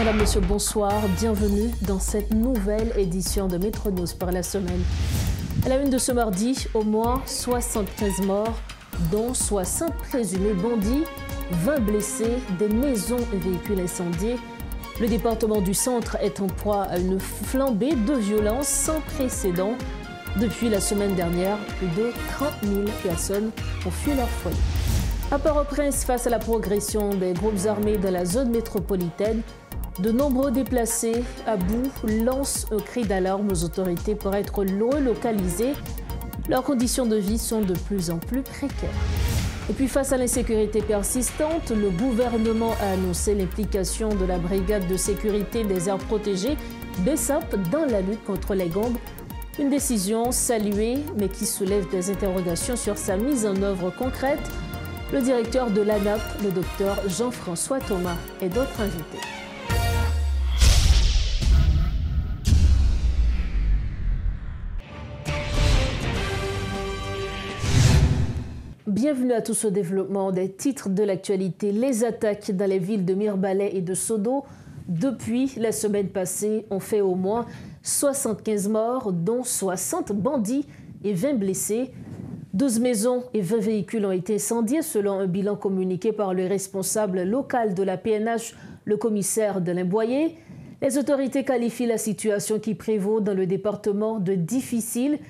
Madame, Monsieur, bonsoir. Bienvenue dans cette nouvelle édition de Métro News par la semaine. À la une de ce mardi, au moins 75 morts, dont 60 présumés bandits, 20 blessés, des maisons et véhicules incendiés. Le département du Centre est en proie à une flambée de violence sans précédent. Depuis la semaine dernière, plus de 30 000 personnes ont fui leur foyer. À Port-au-Prince, face à la progression des groupes armés dans la zone métropolitaine, de nombreux déplacés à bout lancent un cri d'alarme aux autorités pour être relocalisés. Leurs conditions de vie sont de plus en plus précaires. Et puis face à l'insécurité persistante, le gouvernement a annoncé l'implication de la brigade de sécurité des aires protégées, BESAP, dans la lutte contre les gangs. Une décision saluée, mais qui soulève des interrogations sur sa mise en œuvre concrète. Le directeur de l'ANAP, le docteur Jean-François Thomas, et d'autres invités. Bienvenue à tous au développement des titres de l'actualité. Les attaques dans les villes de Mirebalais et de Sodo depuis la semaine passée ont fait au moins 75 morts, dont 60 bandits et 20 blessés. 12 maisons et 20 véhicules ont été incendiés selon un bilan communiqué par le responsable local de la PNH, le commissaire de Limboyer. Les autorités qualifient la situation qui prévaut dans le département de difficile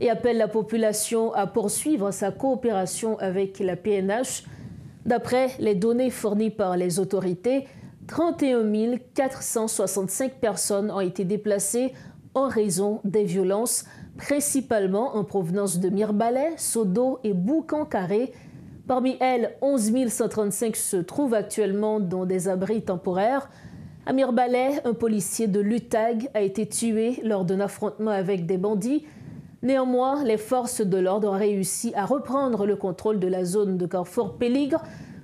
et appelle la population à poursuivre sa coopération avec la PNH. D'après les données fournies par les autorités, 31 465 personnes ont été déplacées en raison des violences, principalement en provenance de Mirebalais, Sodo et Boucan-Carré. Parmi elles, 11 135 se trouvent actuellement dans des abris temporaires. À Mirebalais, un policier de l'UTAG a été tué lors d'un affrontement avec des bandits. Néanmoins, les forces de l'ordre ont réussi à reprendre le contrôle de la zone de Carrefour Péligre,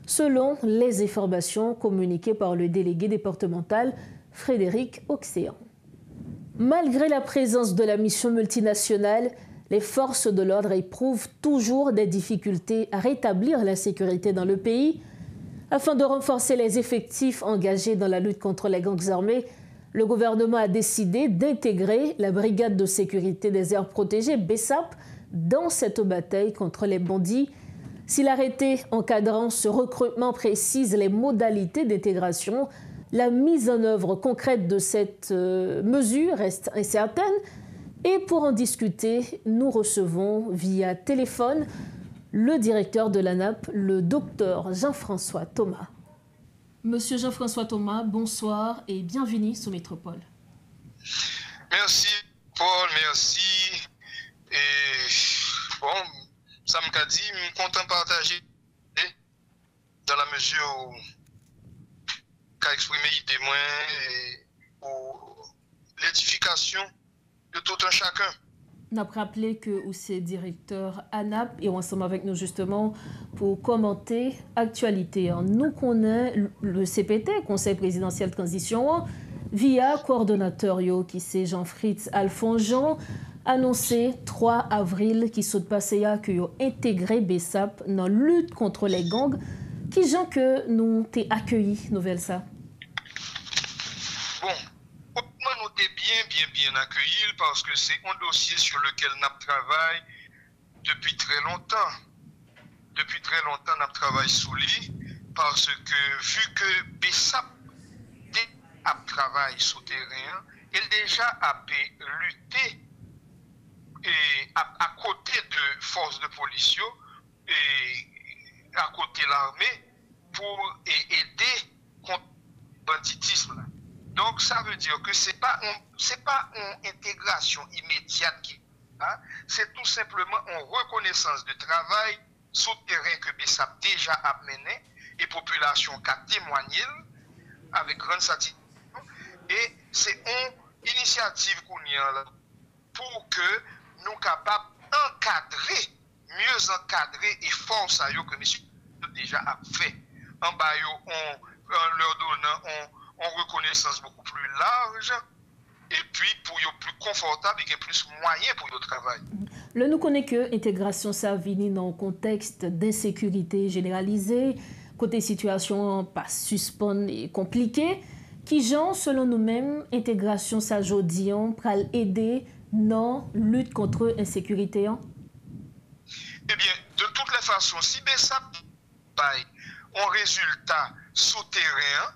selon les informations communiquées par le délégué départemental Frédéric Oxéan. Malgré la présence de la mission multinationale, les forces de l'ordre éprouvent toujours des difficultés à rétablir la sécurité dans le pays. Afin de renforcer les effectifs engagés dans la lutte contre les gangs armés, le gouvernement a décidé d'intégrer la brigade de sécurité des aires protégées, BESAP, dans cette bataille contre les bandits. Si l'arrêté encadrant ce recrutement précise les modalités d'intégration, la mise en œuvre concrète de cette mesure reste incertaine. Et pour en discuter, nous recevons via téléphone le directeur de l'ANAP, le docteur Jean-François Thomas. Monsieur Jean-François Thomas, bonsoir et bienvenue sur Métropole. Merci Paul, merci. Et bon, ça me dit, je suis content de partager dans la mesure où qu'a exprimé l'idée pour l'édification de tout un chacun. On a rappelé que vous êtes directeur ANAP et ensemble avec nous justement pour commenter l'actualité. Nous connaissons le CPT, Conseil présidentiel de transition, via coordonnateur qui c'est Jean-Fritz Alphonse-Jean, annoncé 3 avril qui saute passé à que ont intégré BESAP dans la lutte contre les gangs. Qui gens que nous t'ai accueilli, nouvelle ça? Bon. Nous sommes bien accueillis parce que c'est un dossier sur lequel nous travaillons depuis très longtemps. Depuis très longtemps, nous travaillons sous lui parce que vu que BESAP travaille sur le terrain, elle déjà a lutté et à côté de forces de police et à côté de l'armée pour aider contre le banditisme. Donc, ça veut dire que ce n'est pas une intégration immédiate, c'est tout simplement une reconnaissance de travail sous terrain que BESAP déjà a mené et la population qui a témoigné avec grande satisfaction. Et c'est une initiative qu'on y a pour que nous soyons capables d'encadrer, mieux encadrer et force à que monsieur déjà a fait. En bas, en leur donnant en reconnaissance beaucoup plus large et puis pour être plus confortable et plus moyen pour le travail. Le nous connaît que l'intégration ça vient dans un contexte d'insécurité généralisée, côté situation pas suspend et compliquée. Qui genre, selon nous-mêmes, intégration sa jodi pour aider dans la lutte contre l'insécurité? Eh bien, de toutes les façons, si BESAP un résultat souterrain,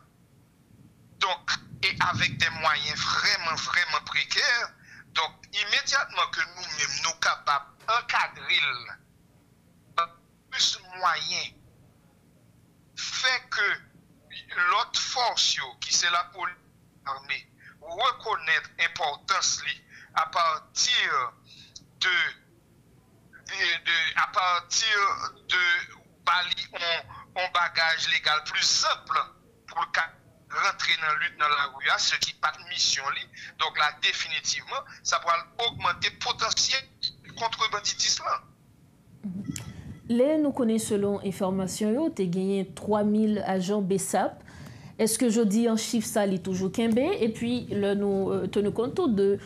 donc, et avec des moyens vraiment précaires, donc immédiatement que nous-mêmes nous capables d'encadrer plus moyens, fait que l'autre force, qui c'est la police armée, reconnaître l'importance à partir à partir de bali on bagage légal plus simple pour rentrer dans la lutte dans la rue, ce qui n'est pas de mission. Donc là, définitivement, ça va augmenter le potentiel contre le banditisme. Là, nous connaissons selon information, tu as gagné 3000 agents BESAP. Est-ce que je dis en chiffre ça, est toujours Kembe? Et puis, là, nous tenons compte de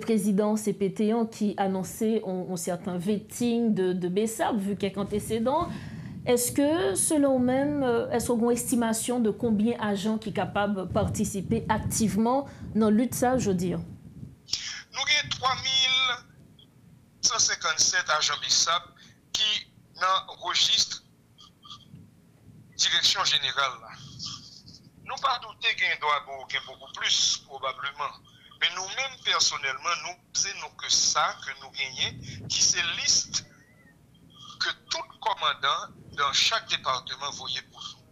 président CPT qui annonçait un certain vetting de BESAP, vu qu'il y a antécédent. Est-ce que, selon même, est-ce qu'on a une estimation de combien d'agents qui sont capables de participer activement dans la lutte, ça, je veux dire? Nous avons 3157 agents BESAP qui dans le registre direction générale. Nous pas douter qu'il doit avoir beaucoup plus, probablement. Mais nous-mêmes, personnellement, nous faisons que ça, que nous gagnons, qui c'est liste que tout commandant dans chaque département voyait pour nous.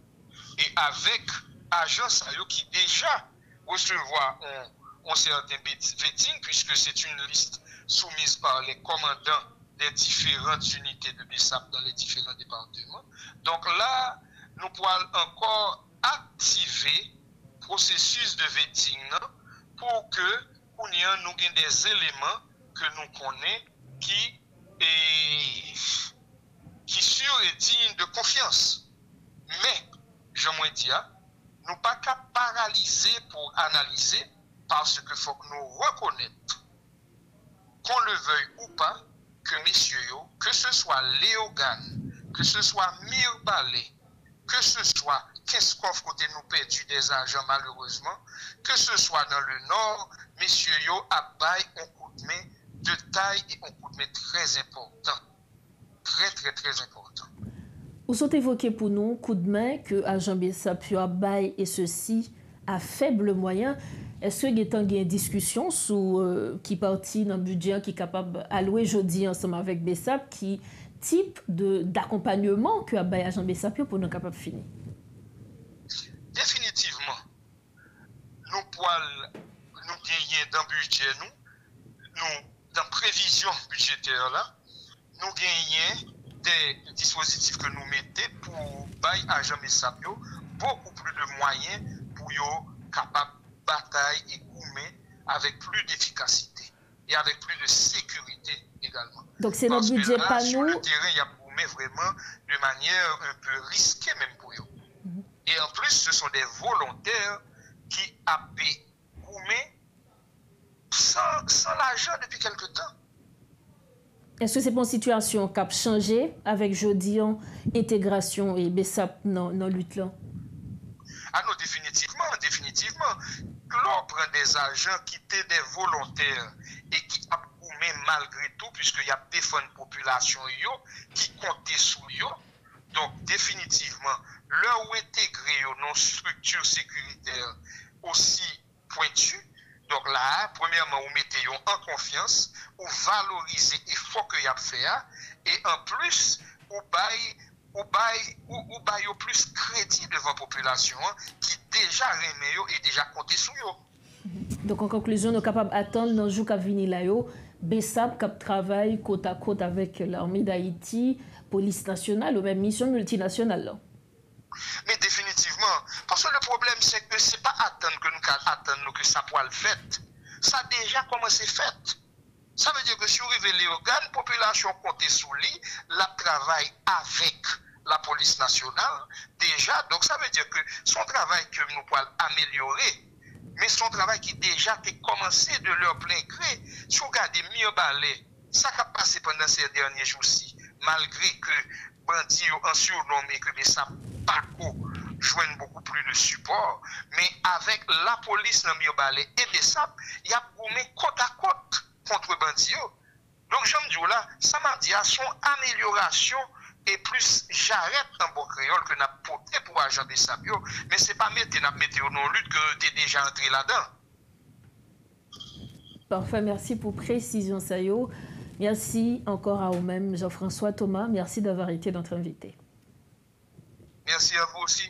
Et avec agence qui déjà recevoir un certain vetting, puisque c'est une liste soumise par les commandants des différentes unités de BESAP dans les différents départements. Donc là, nous pourrons encore activer le processus de vetting pour que nous ayons des éléments que nous connaissons qui sont et dignes de confiance. Mais, je me dis, nous ne pouvons pas paralyser pour analyser parce qu'il faut que nous reconnaissions, qu'on le veuille ou pas, que messieurs, que ce soit Léogane, que ce soit Mirbalé, que ce soit Keskov côté nous perdu des agents malheureusement, que ce soit dans le nord, messieurs a bail un coup de main de taille et un coup de main très important. Très important. Vous avez évoqué pour nous coup de main que agent BESAP a bail et ceci à faible moyen. Est-ce qu'il y a une discussion sur qui partit dans le budget qui est capable d'allouer jeudi ensemble avec BESAP, qui type d'accompagnement que a bail agent BESAP pour nous capable de finir? Définitivement, nous pouvons nous gagner dans le budget, nous dans la prévision budgétaire là, nous gagnons des dispositifs que nous mettons pour bail agent BESAP beaucoup plus de moyens pour être capable bataille et goumer avec plus d'efficacité et avec plus de sécurité également. Donc c'est notre budget là, pas sur nous. le terrain, il y a goumé vraiment de manière un peu risquée même pour eux. Et en plus, ce sont des volontaires qui avaient goumé sans l'argent depuis quelque temps. Est-ce que c'est une situation qui a changé avec jeudi en intégration et BESAP dans la lutte là? Ah non, définitivement. L'on prend des agents qui étaient des volontaires et qui ont goumé malgré tout, puisqu'il y a des fonds de population qui comptaient sous eux. Donc, définitivement, leur intégrer dans une structure sécuritaire aussi pointue. Donc là, premièrement, vous mettez en confiance, vous valorisez l'effort que vous avez fait, et en plus, vous baillez plus crédit devant la population qui déjà remet et déjà compté sur eux. Donc en conclusion, nous sommes capables d'attendre dans le jour qui vient là, BESAP qui travaille côte à côte avec l'armée d'Haïti, police nationale ou même mission multinationale. Là. Mais définitivement, parce que le problème c'est que ce n'est pas attendre que ça soit le fait. Ça a déjà commencé fait. Ça veut dire que si vous révélez les organes, la population compte sous lui, la travaille avec la police nationale déjà. Donc ça veut dire que son travail que nous pouvons améliorer, mais son travail qui déjà a commencé de leur plein gré. Si vous regardez Mirbalé, ça a passé pendant ces derniers jours-ci, malgré que bandits ont surnommé que ça pas joignent beaucoup plus de support. Mais avec la police dans Mirbalais et Bessap, il y a gourmé côte à côte contre bandits. Donc, je me dis là, ça m'a dit à son amélioration et plus j'arrête dans bon créole que n'a porté pour agent des sabios, mais c'est pas mettre non lutte que tu es déjà entré là-dedans. Parfait, merci pour précision, Sayo. Merci encore à vous-même, Jean-François Thomas. Merci d'avoir été notre invité. Merci à vous aussi.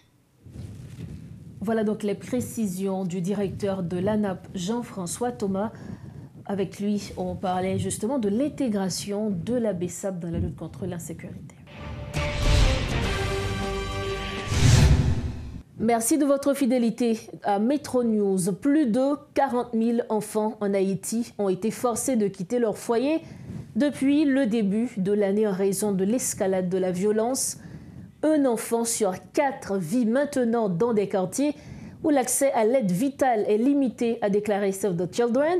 Voilà donc les précisions du directeur de l'ANAP, Jean-François Thomas. Avec lui, on parlait justement de l'intégration de la BESAP dans la lutte contre l'insécurité. Merci de votre fidélité à Metro News. Plus de 40 000 enfants en Haïti ont été forcés de quitter leur foyer depuis le début de l'année en raison de l'escalade de la violence. Un enfant sur 4 vit maintenant dans des quartiers où l'accès à l'aide vitale est limité, a déclaré Save the Children.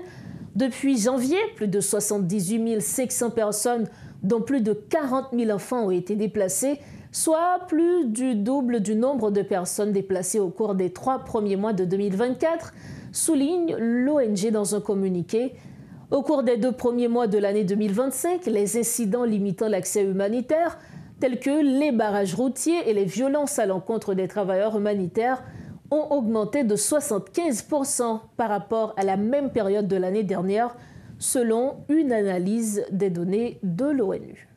Depuis janvier, plus de 78 500 personnes, dont plus de 40 000 enfants, ont été déplacés, soit plus du double du nombre de personnes déplacées au cours des 3 premiers mois de 2024, souligne l'ONG dans un communiqué. Au cours des 2 premiers mois de l'année 2025, les incidents limitant l'accès humanitaire, tels que les barrages routiers et les violences à l'encontre des travailleurs humanitaires, ont augmenté de 75% par rapport à la même période de l'année dernière, selon une analyse des données de l'ONU.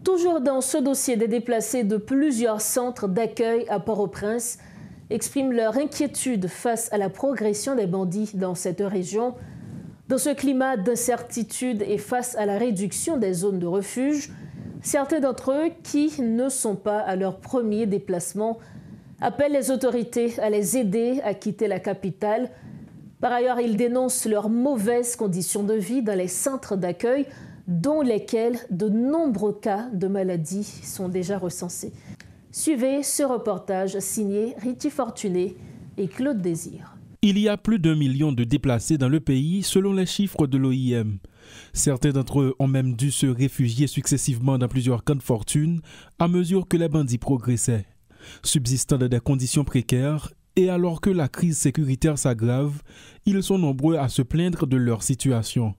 Toujours dans ce dossier, des déplacés de plusieurs centres d'accueil à Port-au-Prince expriment leur inquiétude face à la progression des bandits dans cette région. Dans ce climat d'incertitude et face à la réduction des zones de refuge, certains d'entre eux qui ne sont pas à leur premier déplacement appellent les autorités à les aider à quitter la capitale. Par ailleurs, ils dénoncent leurs mauvaises conditions de vie dans les centres d'accueil, dont lesquels de nombreux cas de maladies sont déjà recensés. Suivez ce reportage signé Richie Fortuné et Claude Désir. Il y a plus d'1 million de déplacés dans le pays selon les chiffres de l'OIM. Certains d'entre eux ont même dû se réfugier successivement dans plusieurs camps de fortune à mesure que les bandits progressaient. Subsistant dans des conditions précaires et alors que la crise sécuritaire s'aggrave, ils sont nombreux à se plaindre de leur situation.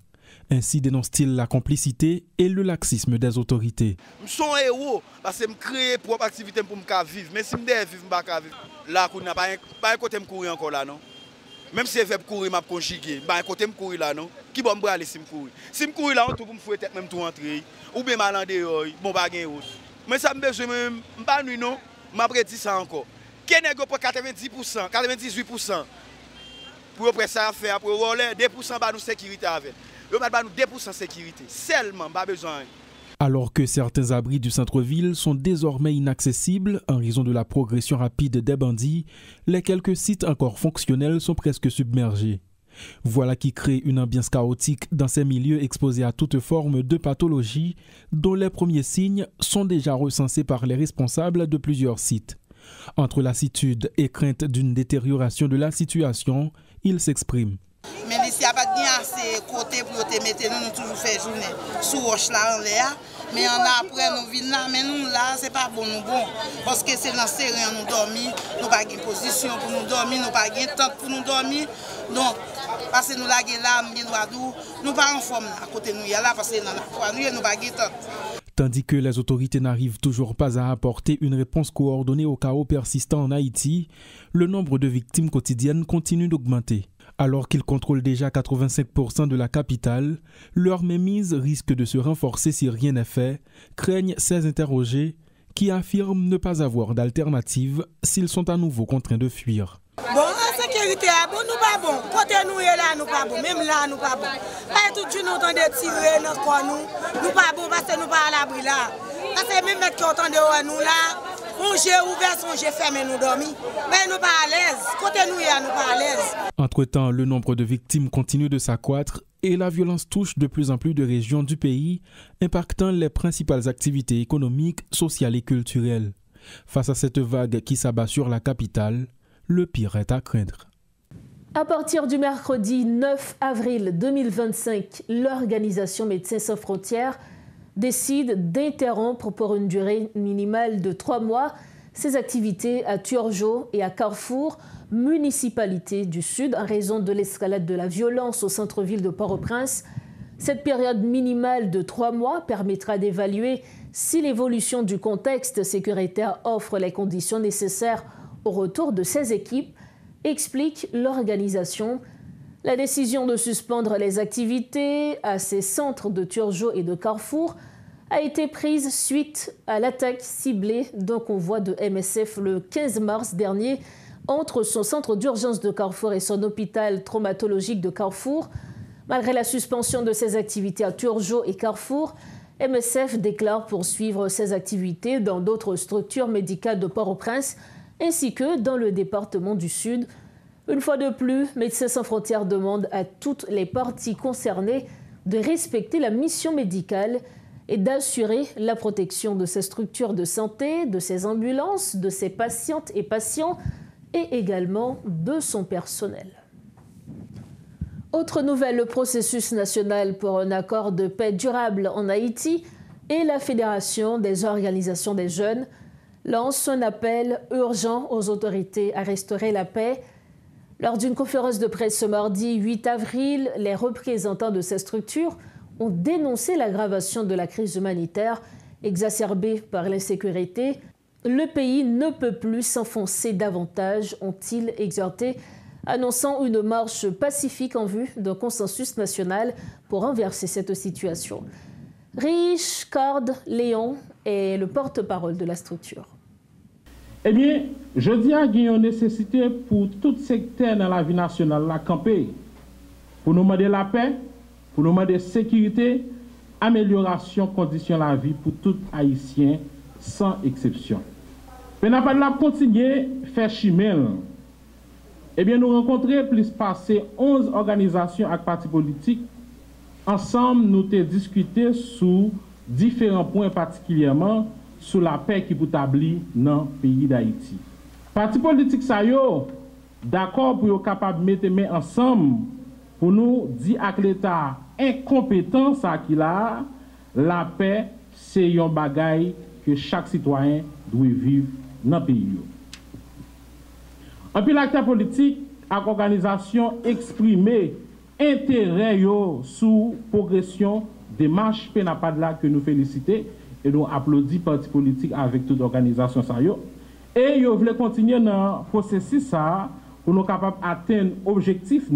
Ainsi dénoncent-ils la complicité et le laxisme des autorités. Je suis un héros parce que je crée propre activité pour me vivre. Mais si je ne vivre, je ne peux pas vivre. Là, je n'ai pas un côté de courir encore là, non? Même si je vais courir, je vais conjuguer. Je n'ai pas un côté de courir là, non? Qui va me aller si je cours? Si je cours là, on trouve me fouer tête même tout rentrer. Ou bien mal en dehors, bon, pas gagner autre. Mais ça me besoin, je ne pas nuit, non? Je dit ça encore. Qui est pour 90%, 98% pour après ça faire, pour rouler 2% de sécurité avec. Nous avons 2% de sécurité. Seulement, pas besoin. Alors que certains abris du centre-ville sont désormais inaccessibles en raison de la progression rapide des bandits, les quelques sites encore fonctionnels sont presque submergés. Voilà qui crée une ambiance chaotique dans ces milieux exposés à toute forme de pathologie, dont les premiers signes sont déjà recensés par les responsables de plusieurs sites. Entre lassitude et crainte d'une détérioration de la situation, ils s'expriment. Mais ici, il n'y a pas de assez côté pour te mettre, nous toujours fait journée sous roche là en l'air. Mais on a après nous vînes là, mais nous là, c'est pas bon nous bon. Parce que c'est dans serré nous dormir, nous pas de position pour nous dormir, nous pas de temps pour nous dormir. Donc, parce que nous là, nous pas en forme à côté nous là, parce que nous pas de temps. Tandis que les autorités n'arrivent toujours pas à apporter une réponse coordonnée au chaos persistant en Haïti, le nombre de victimes quotidiennes continue d'augmenter. Alors qu'ils contrôlent déjà 85% de la capitale, leur mainmise risque de se renforcer si rien n'est fait, craignent ces interrogés qui affirment ne pas avoir d'alternative s'ils sont à nouveau contraints de fuir. Bon, la sécurité, bon, nous pas bon. Côté nous est là, nous pas bon. Même là, nous pas bon. Pas tout le monde entend tirer dans quoi nous pas bon parce que nous pas à l'abri là. Parce que même qui entend de nous là, on j'ai ouvert, on j'ai fermé nous dormir. Mais nous pas à l'aise. Côté nous est là, nous pas à l'aise. Entre-temps, le nombre de victimes continue de s'accroître et la violence touche de plus en plus de régions du pays, impactant les principales activités économiques, sociales et culturelles. Face à cette vague qui s'abat sur la capitale, le pire est à craindre. À partir du mercredi 9 avril 2025, l'organisation Médecins sans frontières décide d'interrompre pour une durée minimale de 3 mois ses activités à Turgeot et à Carrefour, municipalité du Sud, en raison de l'escalade de la violence au centre-ville de Port-au-Prince. Cette période minimale de 3 mois permettra d'évaluer si l'évolution du contexte sécuritaire offre les conditions nécessaires au retour de ces équipes, explique l'organisation. La décision de suspendre les activités à ces centres de Turgeot et de Carrefour a été prise suite à l'attaque ciblée d'un convoi de MSF le 15 mars dernier entre son centre d'urgence de Carrefour et son hôpital traumatologique de Carrefour. Malgré la suspension de ses activités à Turgeot et Carrefour, MSF déclare poursuivre ses activités dans d'autres structures médicales de Port-au-Prince ainsi que dans le département du Sud. Une fois de plus, Médecins sans frontières demande à toutes les parties concernées de respecter la mission médicale et d'assurer la protection de ces structures de santé, de ses ambulances, de ses patientes et patients et également de son personnel. Autre nouvelle, le processus national pour un accord de paix durable en Haïti et la Fédération des organisations des jeunes lancent un appel urgent aux autorités à restaurer la paix. Lors d'une conférence de presse ce mardi 8 avril, les représentants de ces structures ont dénoncé l'aggravation de la crise humanitaire exacerbée par l'insécurité. Le pays ne peut plus s'enfoncer davantage, ont-ils exhorté, annonçant une marche pacifique en vue d'un consensus national pour renverser cette situation. Richard Léon est le porte-parole de la structure. Eh bien, je dis qu'il y a une nécessité pour tout secteur dans la vie nationale, la camper, pour nous demander la paix, pour nous demander sécurité, amélioration conditions de la vie pour tout Haïtien, sans exception. Mais n'a pas de la continuer faire chimel. Eh bien, nous rencontrons plus passé 11 organisations et partis politiques. Ensemble, nous avons discuté sur différents points, particulièrement sur la paix qui peut établir dans le pays d'Haïti. Partis politiques, ça y est, d'accord pour être capable de mettre main ensemble pour nous dire à l'État incompétent, ça qu'il a, la paix, c'est un bagage que chaque citoyen doit vivre dans le pays. En plus, l'acteur politique et l'organisation exprimé intérêt sur la progression des marches Penapadla que nous félicitons et nous applaudissons parti politique avec toute organisation. Et nous voulons continuer dans le processus pour nous capables d'atteindre l'objectif.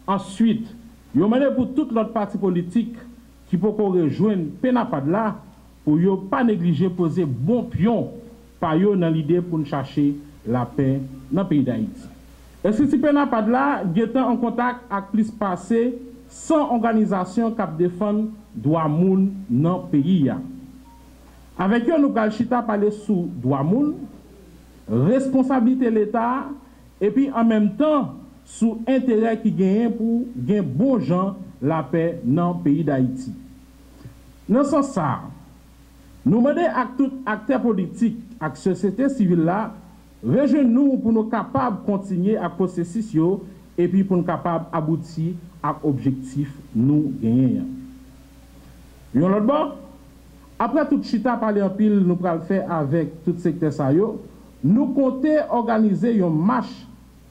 Ensuite, nous demandons pour tout l'autre parti politique qui peut rejoindre Penapadla pour ne pas négliger poser bon pion par eux dans l'idée pour nous chercher la paix dans le pays d'Haïti. Et si Penapadla est en contact avec plus passé 100 organisations qui défendent les droits moun dans le pays. Avec eux, nous allons parler sur les droits moun, responsabilité de l'État et puis en même temps sur l'intérêt qui gagne pour gagner bon gens la paix dans le pays d'Haïti. Dans ce sens, nous demandons à tous les acteurs politiques, à la société civile là, rejoignez-nous pour nous capables de continuer à processus et puis pour nous capables d'aboutir à l'objectif nous gagner. L'autre bord, après tout chita parler en pile, nous allons faire avec tout secteur ça nous comptons organiser une marche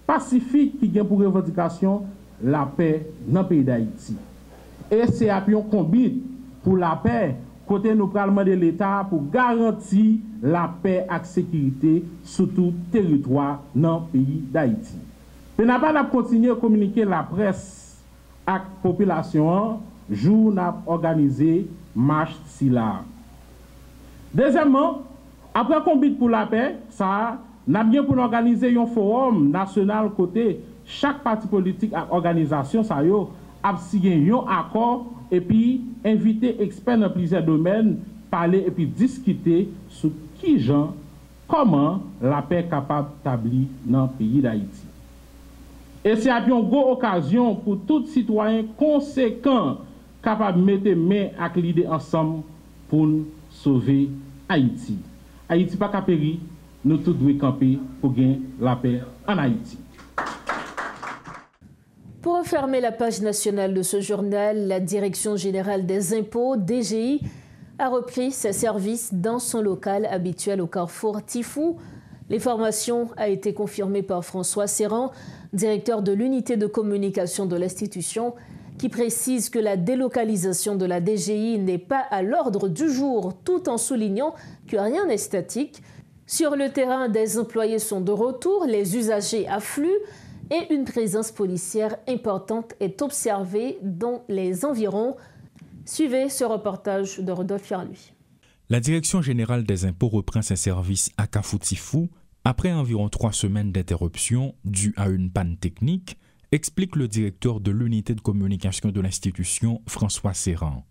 pacifique qui a pour revendication la paix dans le pays d'Haïti. Et c'est un combat pour la paix, côté nous allons demander l'État pour garantir la paix et la sécurité sur tout territoire dans le pays d'Haïti. Mais nous allons continuer à communiquer la presse avec la population, jour nous avons organisé marche si là. Deuxièmement, après combat pour la paix, ça n'a bien pour organiser un forum national côté chaque parti politique et organisation ça yo a signé un accord et puis inviter experts dans plusieurs domaines parler et puis discuter sur qui gens comment la paix est capable d'établir dans le pays d'Haïti. Et c'est une grande occasion pour tout citoyen conséquent capable de mettre main avec l'idée ensemble pour sauver Haïti. Haïti pas qu'à périr, nous tous devons camper pour gagner la paix en Haïti. Pour refermer la page nationale de ce journal, la Direction générale des impôts, DGI, a repris ses services dans son local habituel au carrefour Tifou. L'information a été confirmée par François Serran, directeur de l'unité de communication de l'institution, qui précise que la délocalisation de la DGI n'est pas à l'ordre du jour, tout en soulignant que rien n'est statique. Sur le terrain, des employés sont de retour, les usagers affluent et une présence policière importante est observée dans les environs. Suivez ce reportage de Rodolphe Yarlui. La Direction générale des impôts reprend ses services à Kafoutifou après environ 3 semaines d'interruption dues à une panne technique, explique le directeur de l'unité de communication de l'institution, François Serran.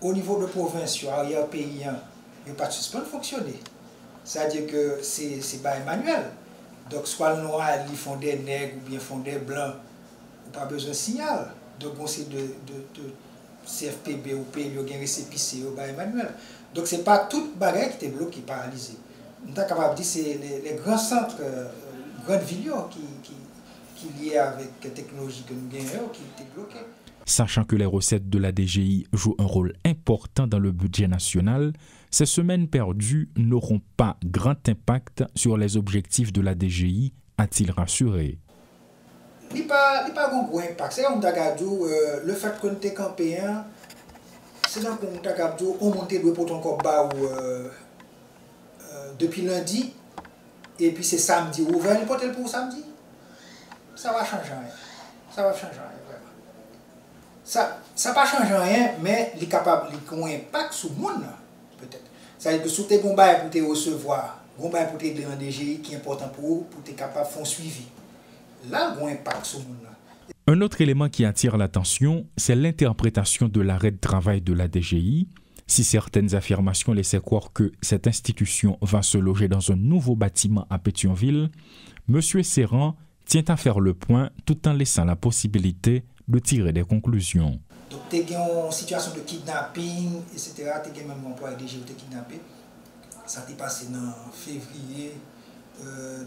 Au niveau de province, sur arrière-pays, il n'y a pas de suspens de fonctionner. C'est-à-dire que c'est pas manuel. Donc, soit le noir, ils font des nègres ou bien font des blancs, ou pas besoin de signal. Donc, on sait de CFPB ou pays, il y a un récépissé au manuel. Donc, ce n'est pas toute bagarre qui est bloquée, paralysée. On est capable de dire que c'est les grands centres, grandes villes qui liées avec la technologie que nous gagnons, qui étaient bloquées. Sachant que les recettes de la DGI jouent un rôle important dans le budget national, ces semaines perdues n'auront pas grand impact sur les objectifs de la DGI, a-t-il rassuré. Il n'y a pas un gros impact. C'est comme le fait qu'on était campé, c'est donc on monte le poton comme bas depuis lundi, et puis c'est samedi, ouvert le potel pour samedi. Ça va changer rien. Ça va changer rien, vraiment. Ça ne va pas changer rien, mais il est capable de un impact sur le monde, peut-être. C'est-à-dire que si tu es bon pour te recevoir, bon pour te aider en DGI qui est important pour vous, pour être capable de faire un suivi. Là, il y a un impact sur le monde. Un autre élément qui attire l'attention, c'est l'interprétation de l'arrêt de travail de la DGI. Si certaines affirmations laissaient croire que cette institution va se loger dans un nouveau bâtiment à Pétionville, M. Serran tient à faire le point tout en laissant la possibilité de tirer des conclusions. Donc, tu as une situation de kidnapping, etc. Tu as même un employé DGI qui kidnappé. Ça t'est passé en février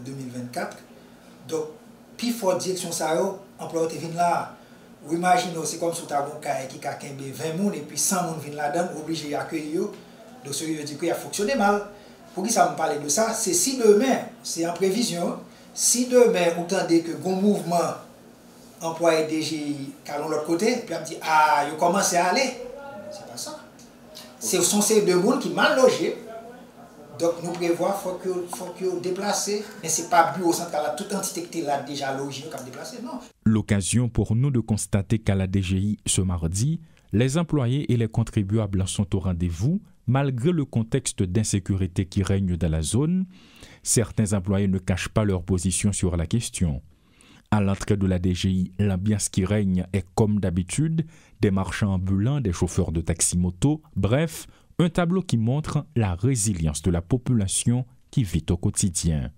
2024. Donc, puis, il faut direction ça, l'employé qui vient là. Vous imaginez, c'est comme si tu as un cas qui a 20 personnes et puis 100 personnes viennent là-dedans, obligé d'accueillir. Donc, ça veut dire qu'il a fonctionné mal. Pour qui ça me parle de ça? C'est si demain, c'est en prévision, si demain, vous entendez que un mouvement employé DGI qui est de l'autre côté, puis on me dit, ah, il commence à aller. C'est pas ça. Ce sont ces deux personnes qui sont mal logés. Donc, nous prévoyons qu'il faut qu'ils déplacent. Mais ce n'est pas bureau central, toute entité qui est là déjà logée, qui a déplacé, non. L'occasion pour nous de constater qu'à la DGI ce mardi, les employés et les contribuables sont au rendez-vous, malgré le contexte d'insécurité qui règne dans la zone. Certains employés ne cachent pas leur position sur la question. À l'entrée de la DGI, l'ambiance qui règne est comme d'habitude, des marchands ambulants, des chauffeurs de taxi-moto, bref, un tableau qui montre la résilience de la population qui vit au quotidien.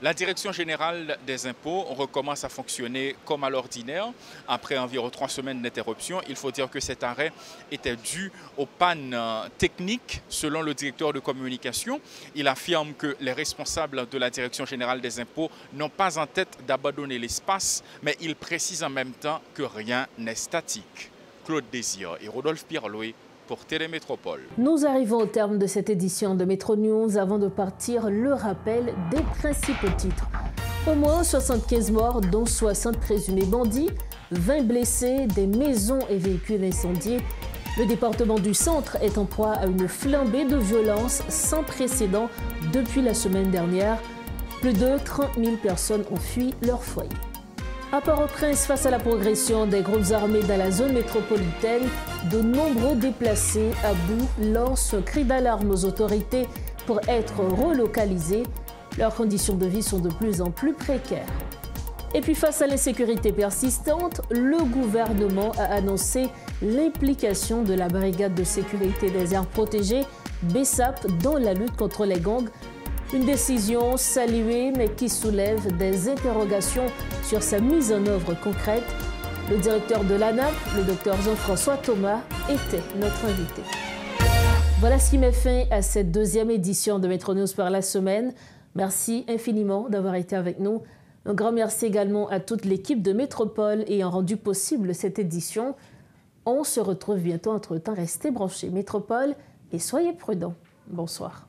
La Direction générale des impôts recommence à fonctionner comme à l'ordinaire. Après environ 3 semaines d'interruption, il faut dire que cet arrêt était dû aux pannes techniques selon le directeur de communication. Il affirme que les responsables de la Direction générale des impôts n'ont pas en tête d'abandonner l'espace, mais il précise en même temps que rien n'est statique. Claude Désir et Rodolphe Pirloué pour Télémétropole. Nous arrivons au terme de cette édition de Métro News. Avant de partir, le rappel des principaux titres. Au moins 75 morts, dont 60 présumés bandits, 20 blessés, des maisons et véhicules incendiés. Le département du Centre est en proie à une flambée de violence sans précédent depuis la semaine dernière. Plus de 30 000 personnes ont fui leur foyer. À Port-au-Prince, face à la progression des groupes armés dans la zone métropolitaine, de nombreux déplacés à bout lancent un cri d'alarme aux autorités pour être relocalisés. Leurs conditions de vie sont de plus en plus précaires. Et puis face à l'insécurité persistante, le gouvernement a annoncé l'implication de la Brigade de sécurité des aires protégées, BESAP, dans la lutte contre les gangs. Une décision saluée mais qui soulève des interrogations sur sa mise en œuvre concrète. Le directeur de l'ANAP, le Dr Jean-François Thomas, était notre invité. Voilà ce qui met fin à cette deuxième édition de Métro News par la semaine. Merci infiniment d'avoir été avec nous. Un grand merci également à toute l'équipe de Métropole ayant rendu possible cette édition. On se retrouve bientôt. Entre-temps, restez branchés Métropole et soyez prudents. Bonsoir.